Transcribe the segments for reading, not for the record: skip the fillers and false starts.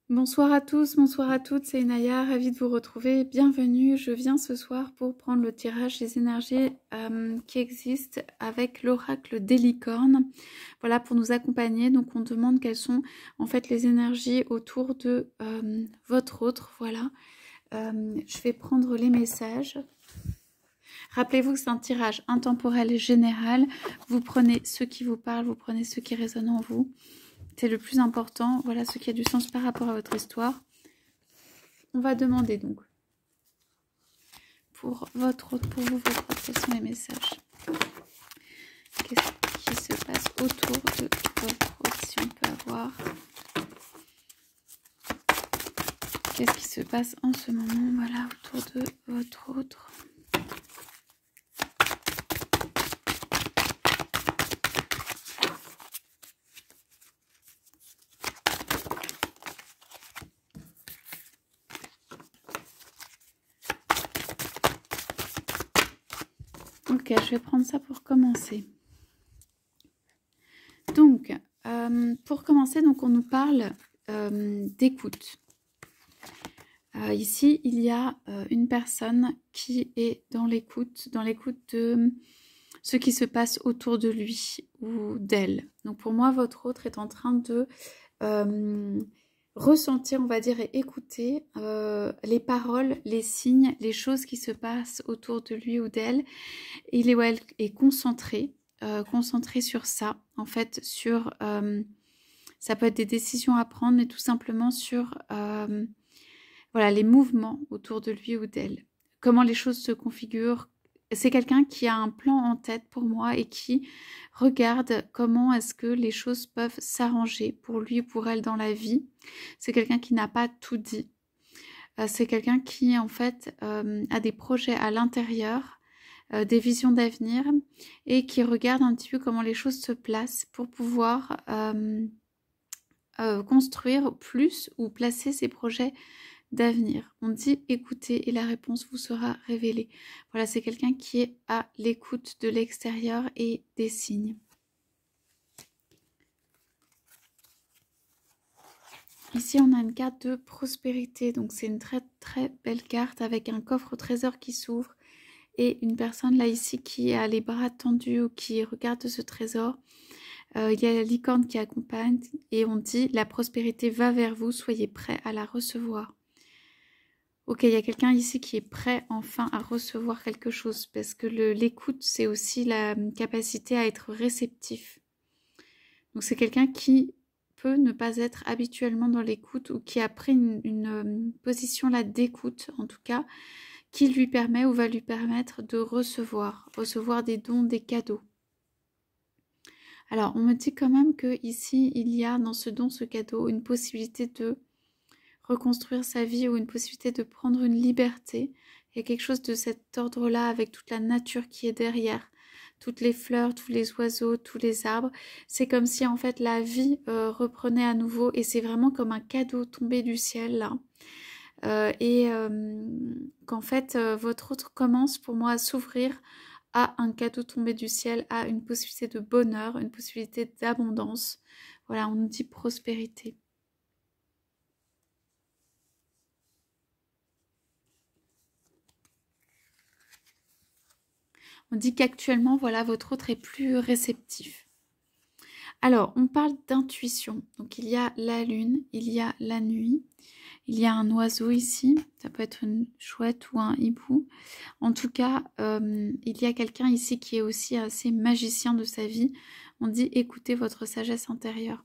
Bonsoir à tous, bonsoir à toutes, c'est Inaya, ravie de vous retrouver, bienvenue. Je viens ce soir pour prendre le tirage des énergies qui existent avec l'oracle des licornes. Voilà, pour nous accompagner, donc on demande quelles sont en fait les énergies autour de votre autre, voilà. Je vais prendre les messages. Rappelez-vous que c'est un tirage intemporel et général, vous prenez ceux qui vous parlent, vous prenez ceux qui résonnent en vous. C'est le plus important, voilà ce qui a du sens par rapport à votre histoire. On va demander donc pour votre autre, pour vous, votre autre, quels sont les messages? Qu'est-ce qui se passe autour de votre autre, si on peut avoir? Qu'est-ce qui se passe en ce moment, voilà, autour de votre autre? Ok, je vais prendre ça pour commencer. Donc, pour commencer, donc on nous parle d'écoute. Ici, il y a une personne qui est dans l'écoute de ce qui se passe autour de lui ou d'elle. Donc pour moi, votre autre est en train de ressentir, on va dire, et écouter les paroles, les signes, les choses qui se passent autour de lui ou d'elle. Il est ou elle est concentré sur ça, en fait, sur ça peut être des décisions à prendre, mais tout simplement sur voilà, les mouvements autour de lui ou d'elle. Comment les choses se configurent. C'est quelqu'un qui a un plan en tête pour moi et qui regarde comment est-ce que les choses peuvent s'arranger pour lui ou pour elle dans la vie. C'est quelqu'un qui n'a pas tout dit. C'est quelqu'un qui, en fait, a des projets à l'intérieur, des visions d'avenir et qui regarde un petit peu comment les choses se placent pour pouvoir construire plus ou placer ses projets d'avenir. On dit écoutez et la réponse vous sera révélée. Voilà, c'est quelqu'un qui est à l'écoute de l'extérieur et des signes. Ici, on a une carte de prospérité. Donc, c'est une très très belle carte avec un coffre au trésor qui s'ouvre et une personne là ici qui a les bras tendus ou qui regarde ce trésor. Il y a la licorne qui accompagne et on dit la prospérité va vers vous, soyez prêts à la recevoir. Ok, il y a quelqu'un ici qui est prêt enfin à recevoir quelque chose parce que l'écoute, c'est aussi la capacité à être réceptif. Donc c'est quelqu'un qui peut ne pas être habituellement dans l'écoute ou qui a pris une position là d'écoute en tout cas, qui lui permet ou va lui permettre de recevoir des dons, des cadeaux. Alors on me dit quand même que ici il y a dans ce don, ce cadeau, une possibilité de reconstruire sa vie ou une possibilité de prendre une liberté. Il y a quelque chose de cet ordre-là avec toute la nature qui est derrière, toutes les fleurs, tous les oiseaux, tous les arbres. C'est comme si en fait la vie reprenait à nouveau et c'est vraiment comme un cadeau tombé du ciel là. Qu'en fait votre autre commence pour moi à s'ouvrir à un cadeau tombé du ciel, à une possibilité de bonheur, une possibilité d'abondance. Voilà, on nous dit prospérité. On dit qu'actuellement, voilà, votre autre est plus réceptif. Alors, on parle d'intuition. Donc, il y a la lune, il y a la nuit, il y a un oiseau ici. Ça peut être une chouette ou un hibou. En tout cas, il y a quelqu'un ici qui est aussi assez magicien de sa vie. On dit écoutez votre sagesse intérieure.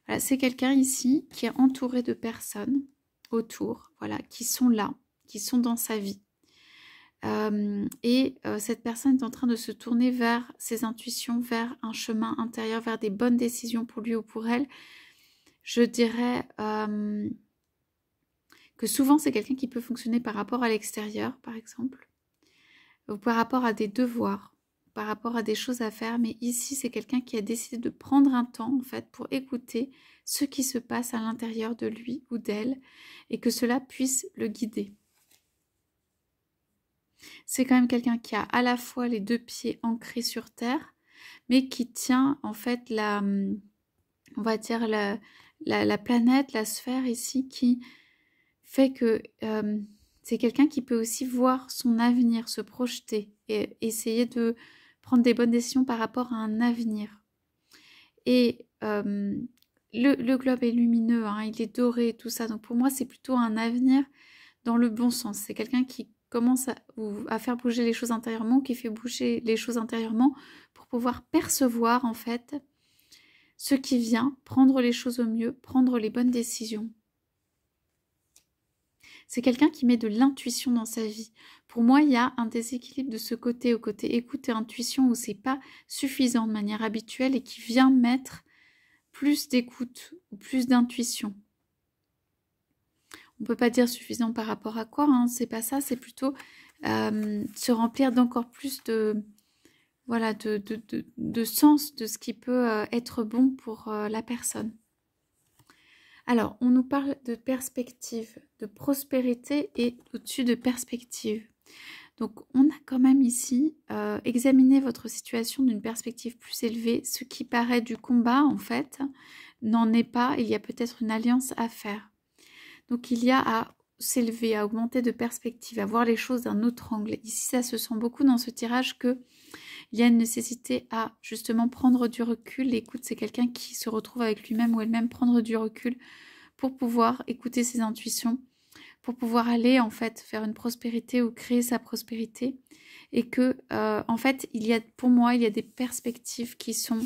Voilà, c'est quelqu'un ici qui est entouré de personnes autour, voilà, qui sont là, qui sont dans sa vie. Cette personne est en train de se tourner vers ses intuitions, vers un chemin intérieur, vers des bonnes décisions pour lui ou pour elle. Je dirais que souvent c'est quelqu'un qui peut fonctionner par rapport à l'extérieur, par exemple, ou par rapport à des devoirs, par rapport à des choses à faire. Mais ici, c'est quelqu'un qui a décidé de prendre un temps, en fait, pour écouter ce qui se passe à l'intérieur de lui ou d'elle et que cela puisse le guider. C'est quand même quelqu'un qui a à la fois les deux pieds ancrés sur terre, mais qui tient en fait on va dire la planète, la sphère ici qui fait que c'est quelqu'un qui peut aussi voir son avenir, se projeter et essayer de prendre des bonnes décisions par rapport à un avenir. Et le globe est lumineux, hein, il est doré, tout ça. Donc pour moi, c'est plutôt un avenir dans le bon sens. C'est quelqu'un qui commence à faire bouger les choses intérieurement, qui fait bouger les choses intérieurement pour pouvoir percevoir en fait ce qui vient, prendre les choses au mieux, prendre les bonnes décisions. C'est quelqu'un qui met de l'intuition dans sa vie. Pour moi, il y a un déséquilibre de ce côté, au côté écoute et intuition, où c'est pas suffisant de manière habituelle et qui vient mettre plus d'écoute ou plus d'intuition. On peut pas dire suffisant par rapport à quoi, hein, c'est pas ça, c'est plutôt se remplir d'encore plus de voilà de sens de ce qui peut être bon pour la personne. Alors, on nous parle de perspective, de prospérité et au-dessus de perspective. Donc, on a quand même ici examiné votre situation d'une perspective plus élevée. Ce qui paraît du combat, en fait, n'en est pas. Il y a peut-être une alliance à faire. Donc, il y a à s'élever, à augmenter de perspective, à voir les choses d'un autre angle. Ici, ça se sent beaucoup dans ce tirage que il y a une nécessité à justement prendre du recul. L'écoute, c'est quelqu'un qui se retrouve avec lui-même ou elle-même, prendre du recul pour pouvoir écouter ses intuitions, pour pouvoir aller en fait faire une prospérité ou créer sa prospérité. Et que en fait, pour moi, il y a des perspectives qui sont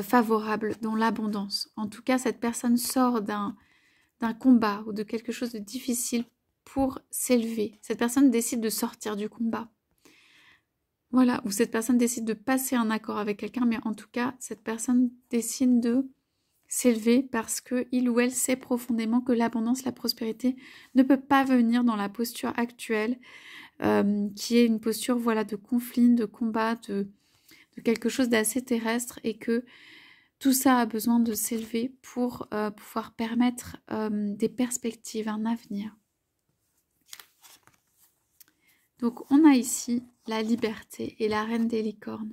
favorables dans l'abondance. En tout cas, cette personne sort d'un combat ou de quelque chose de difficile pour s'élever. Cette personne décide de sortir du combat. Voilà, ou cette personne décide de passer un accord avec quelqu'un, mais en tout cas, cette personne décide de s'élever parce qu'il ou elle sait profondément que l'abondance, la prospérité ne peut pas venir dans la posture actuelle, qui est une posture voilà, de conflit, de combat, de quelque chose d'assez terrestre, et que tout ça a besoin de s'élever pour pouvoir permettre des perspectives, un avenir. Donc on a ici la liberté et la reine des licornes.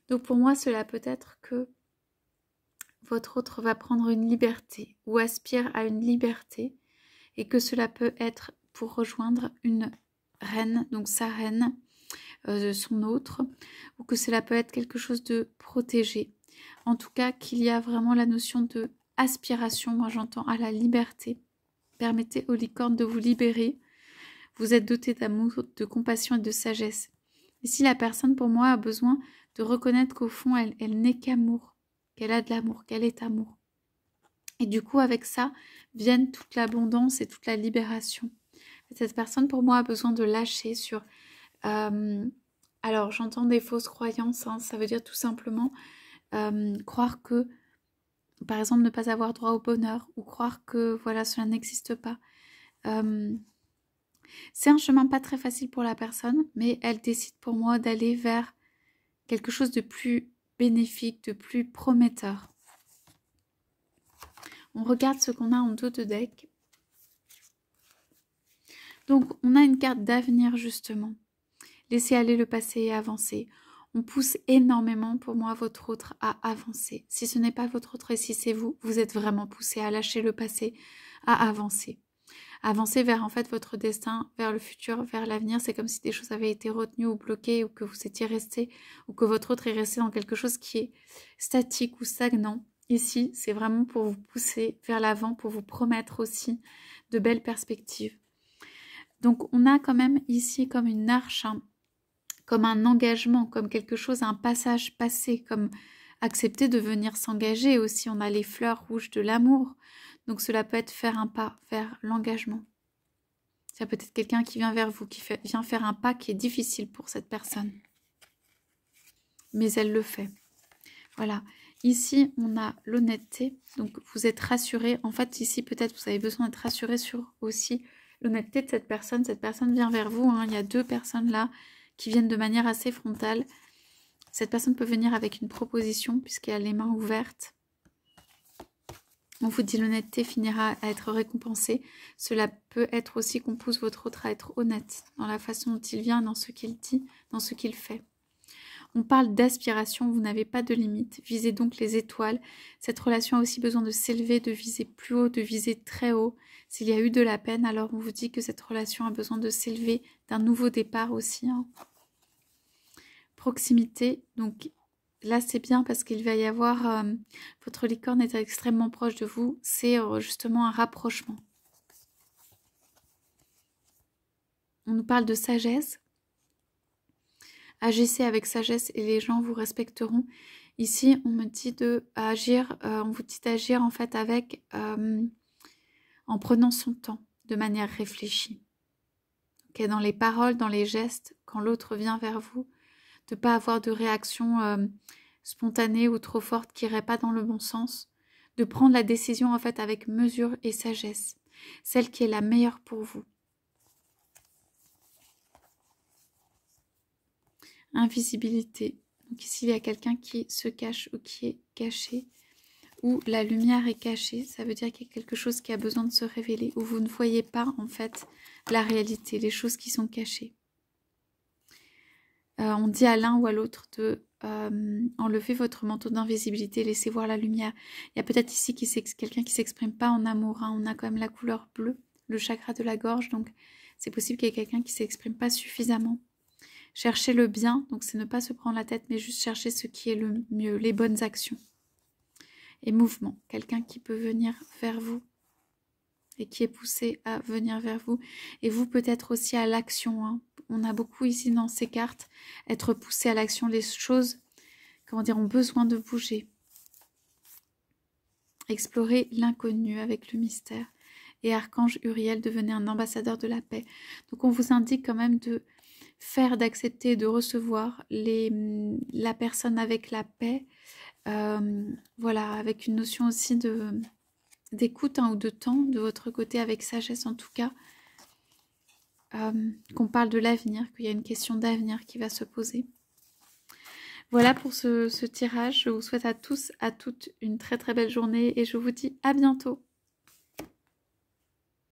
Donc pour moi, cela peut être que votre autre va prendre une liberté ou aspire à une liberté, et que cela peut être pour rejoindre une reine, donc sa reine, son autre, ou que cela peut être quelque chose de protégé. En tout cas, qu'il y a vraiment la notion de aspiration, moi j'entends, à la liberté. Permettez aux licornes de vous libérer. Vous êtes doté d'amour, de compassion et de sagesse. Et si la personne, pour moi, a besoin de reconnaître qu'au fond, elle n'est qu'amour, qu'elle a de l'amour, qu'elle est amour. Et du coup, avec ça, viennent toute l'abondance et toute la libération. Cette personne, pour moi, a besoin de lâcher sur... alors, j'entends des fausses croyances, hein, ça veut dire tout simplement croire que, par exemple, ne pas avoir droit au bonheur, ou croire que, voilà, cela n'existe pas. C'est un chemin pas très facile pour la personne, mais elle décide pour moi d'aller vers quelque chose de plus bénéfique, de plus prometteur. On regarde ce qu'on a en dos de deck. Donc, on a une carte d'avenir, justement. Laissez aller le passé et avancer. On pousse énormément, pour moi, votre autre à avancer. Si ce n'est pas votre autre et si c'est vous, vous êtes vraiment poussé à lâcher le passé, à avancer. Avancer vers, en fait, votre destin, vers le futur, vers l'avenir. C'est comme si des choses avaient été retenues ou bloquées, ou que vous étiez resté, ou que votre autre est resté dans quelque chose qui est statique ou stagnant. Ici, c'est vraiment pour vous pousser vers l'avant, pour vous promettre aussi de belles perspectives. Donc, on a quand même ici comme une arche, hein, comme un engagement, comme quelque chose, un passage passé, comme accepter de venir s'engager aussi. On a les fleurs rouges de l'amour. Donc, cela peut être faire un pas vers l'engagement. Ça peut être quelqu'un qui vient vers vous, qui vient faire un pas qui est difficile pour cette personne. Mais elle le fait. Voilà. Ici, on a l'honnêteté. Donc, vous êtes rassuré. En fait, ici, peut-être, vous avez besoin d'être rassuré sur aussi l'honnêteté de cette personne. Cette personne vient vers vous. Hein. Il y a deux personnes là qui viennent de manière assez frontale. Cette personne peut venir avec une proposition puisqu'elle a les mains ouvertes. On vous dit l'honnêteté finira à être récompensée. Cela peut être aussi qu'on pousse votre autre à être honnête dans la façon dont il vient, dans ce qu'il dit, dans ce qu'il fait. On parle d'aspiration, vous n'avez pas de limite. Visez donc les étoiles. Cette relation a aussi besoin de s'élever, de viser plus haut, de viser très haut. S'il y a eu de la peine, alors on vous dit que cette relation a besoin de s'élever, d'un nouveau départ aussi. Hein. Proximité, donc là c'est bien parce qu'il va y avoir, votre licorne est extrêmement proche de vous, c'est justement un rapprochement. On nous parle de sagesse. Agissez avec sagesse et les gens vous respecteront. Ici, on me dit d'agir, on vous dit d'agir en fait avec, en prenant son temps, de manière réfléchie. Okay, dans les paroles, dans les gestes, quand l'autre vient vers vous, de ne pas avoir de réaction spontanée ou trop forte qui n'irait pas dans le bon sens, de prendre la décision en fait avec mesure et sagesse, celle qui est la meilleure pour vous. Invisibilité. Donc ici, il y a quelqu'un qui se cache ou qui est caché, ou la lumière est cachée. Ça veut dire qu'il y a quelque chose qui a besoin de se révéler, où vous ne voyez pas en fait la réalité, les choses qui sont cachées. On dit à l'un ou à l'autre de enlever votre manteau d'invisibilité, laissez voir la lumière. Il y a peut-être ici quelqu'un qui ne s'exprime pas en amour. Hein. On a quand même la couleur bleue, le chakra de la gorge, donc c'est possible qu'il y ait quelqu'un qui ne s'exprime pas suffisamment. Chercher le bien, donc c'est ne pas se prendre la tête, mais juste chercher ce qui est le mieux, les bonnes actions. Et mouvement, quelqu'un qui peut venir vers vous et qui est poussé à venir vers vous. Et vous peut-être aussi à l'action. Hein. On a beaucoup ici dans ces cartes, être poussé à l'action. Les choses, comment dire, ont besoin de bouger. Explorer l'inconnu avec le mystère. Et Archange Uriel, devenez un ambassadeur de la paix. Donc on vous indique quand même de faire, d'accepter, de recevoir la personne avec la paix, voilà, avec une notion aussi d'écoute hein, ou de temps de votre côté, avec sagesse en tout cas, qu'on parle de l'avenir, qu'il y a une question d'avenir qui va se poser. Voilà pour ce tirage, je vous souhaite à tous, à toutes une très très belle journée et je vous dis à bientôt.